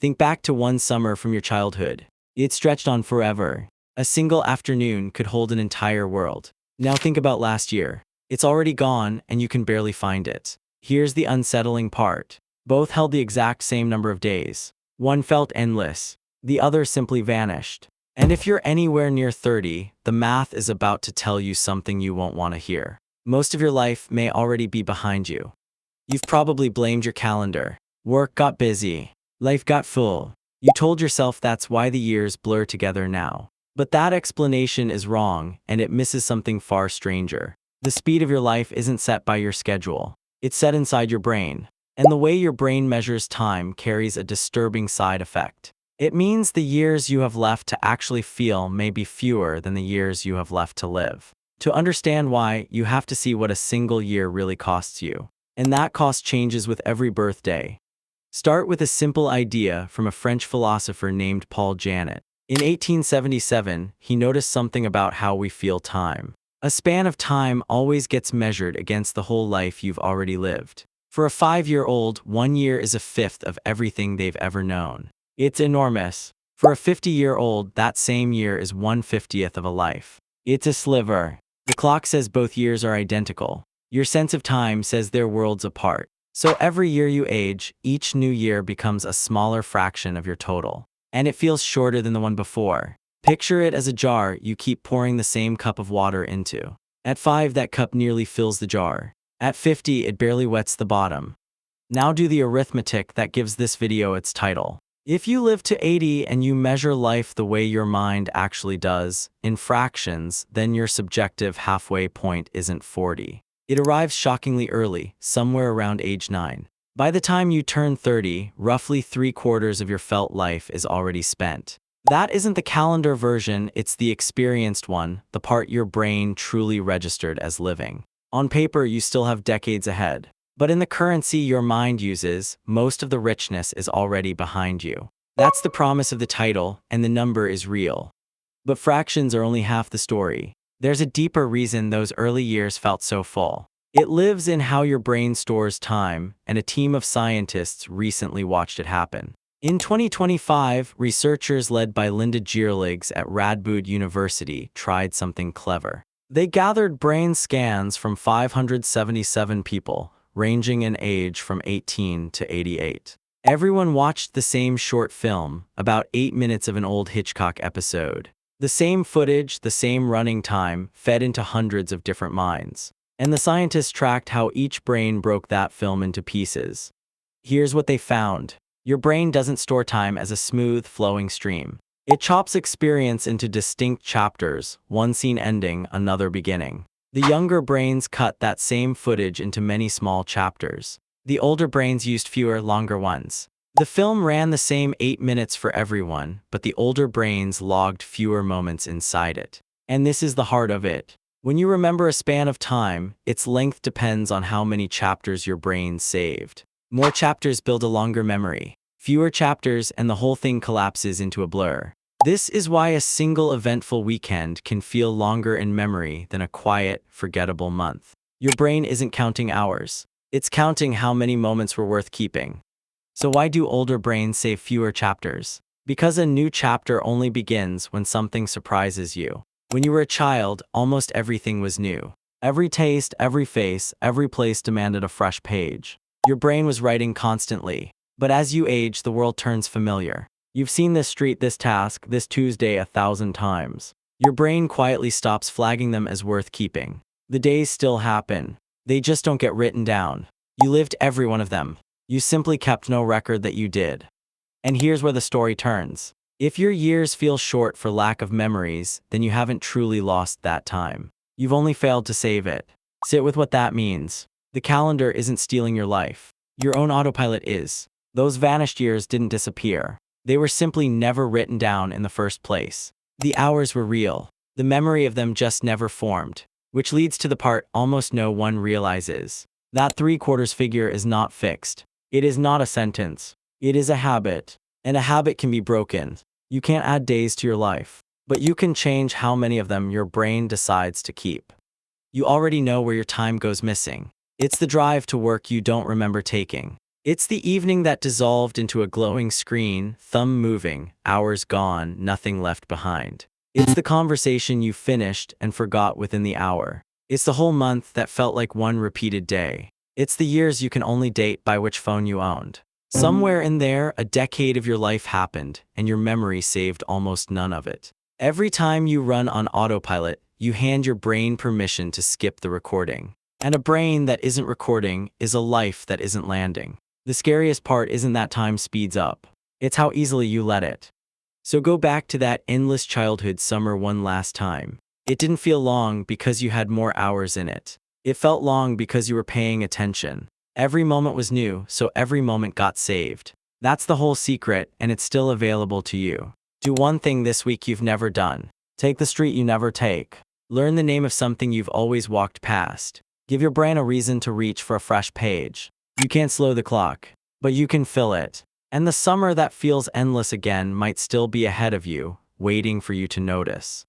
Think back to one summer from your childhood. It stretched on forever. A single afternoon could hold an entire world. Now think about last year. It's already gone, and you can barely find it. Here's the unsettling part. Both held the exact same number of days. One felt endless. The other simply vanished. And if you're anywhere near 30, the math is about to tell you something you won't want to hear. Most of your life may already be behind you. You've probably blamed your calendar. Work got busy. Life got full. You told yourself that's why the years blur together now. But that explanation is wrong, and it misses something far stranger. The speed of your life isn't set by your schedule. It's set inside your brain. And the way your brain measures time carries a disturbing side effect. It means the years you have left to actually feel may be fewer than the years you have left to live. To understand why, you have to see what a single year really costs you. And that cost changes with every birthday. Start with a simple idea from a French philosopher named Paul Janet. In 1877, he noticed something about how we feel time. A span of time always gets measured against the whole life you've already lived. For a 5-year-old, 1 year is a fifth of everything they've ever known. It's enormous. For a 50-year-old, that same year is 1/50th of a life. It's a sliver. The clock says both years are identical. Your sense of time says they're worlds apart. So every year you age, each new year becomes a smaller fraction of your total. And it feels shorter than the one before. Picture it as a jar you keep pouring the same cup of water into. At 5, that cup nearly fills the jar. At 50, it barely wets the bottom. Now do the arithmetic that gives this video its title. If you live to 80 and you measure life the way your mind actually does, in fractions, then your subjective halfway point isn't 40. It arrives shockingly early, somewhere around age 9. By the time you turn 30, roughly 3/4 of your felt life is already spent. That isn't the calendar version, it's the experienced one, the part your brain truly registered as living. On paper, you still have decades ahead. But in the currency your mind uses, most of the richness is already behind you. That's the promise of the title, and the number is real. But fractions are only half the story. There's a deeper reason those early years felt so full. It lives in how your brain stores time, and a team of scientists recently watched it happen. In 2025, researchers led by Geerligs at Radboud University tried something clever. They gathered brain scans from 577 people, ranging in age from 18 to 88. Everyone watched the same short film, about 8 minutes of an old Hitchcock episode. The same footage, the same running time, fed into hundreds of different minds. And the scientists tracked how each brain broke that film into pieces. Here's what they found. Your brain doesn't store time as a smooth, flowing stream. It chops experience into distinct chapters, one scene ending, another beginning. The younger brains cut that same footage into many small chapters. The older brains used fewer, longer ones. The film ran the same 8 minutes for everyone, but the older brains logged fewer moments inside it. And this is the heart of it. When you remember a span of time, its length depends on how many chapters your brain saved. More chapters build a longer memory. Fewer chapters and the whole thing collapses into a blur. This is why a single eventful weekend can feel longer in memory than a quiet, forgettable month. Your brain isn't counting hours. It's counting how many moments were worth keeping. So why do older brains save fewer chapters? Because a new chapter only begins when something surprises you. When you were a child, almost everything was new. Every taste, every face, every place demanded a fresh page. Your brain was writing constantly. But as you age, the world turns familiar. You've seen this street, this task, this Tuesday 1,000 times. Your brain quietly stops flagging them as worth keeping. The days still happen. They just don't get written down. You lived every one of them. You simply kept no record that you did. And here's where the story turns. If your years feel short for lack of memories, then you haven't truly lost that time. You've only failed to save it. Sit with what that means. The calendar isn't stealing your life. Your own autopilot is. Those vanished years didn't disappear. They were simply never written down in the first place. The hours were real. The memory of them just never formed. Which leads to the part almost no one realizes. That 3/4 figure is not fixed. It is not a sentence. It is a habit. And a habit can be broken. You can't add days to your life. But you can change how many of them your brain decides to keep. You already know where your time goes missing. It's the drive to work you don't remember taking. It's the evening that dissolved into a glowing screen, thumb moving, hours gone, nothing left behind. It's the conversation you finished and forgot within the hour. It's the whole month that felt like one repeated day. It's the years you can only date by which phone you owned. Somewhere in there, a decade of your life happened, and your memory saved almost none of it. Every time you run on autopilot, you hand your brain permission to skip the recording. And a brain that isn't recording is a life that isn't landing. The scariest part isn't that time speeds up. It's how easily you let it. So go back to that endless childhood summer one last time. It didn't feel long because you had more hours in it. It felt long because you were paying attention. Every moment was new, so every moment got saved. That's the whole secret, and it's still available to you. Do one thing this week you've never done. Take the street you never take. Learn the name of something you've always walked past. Give your brain a reason to reach for a fresh page. You can't slow the clock, but you can fill it. And the summer that feels endless again might still be ahead of you, waiting for you to notice.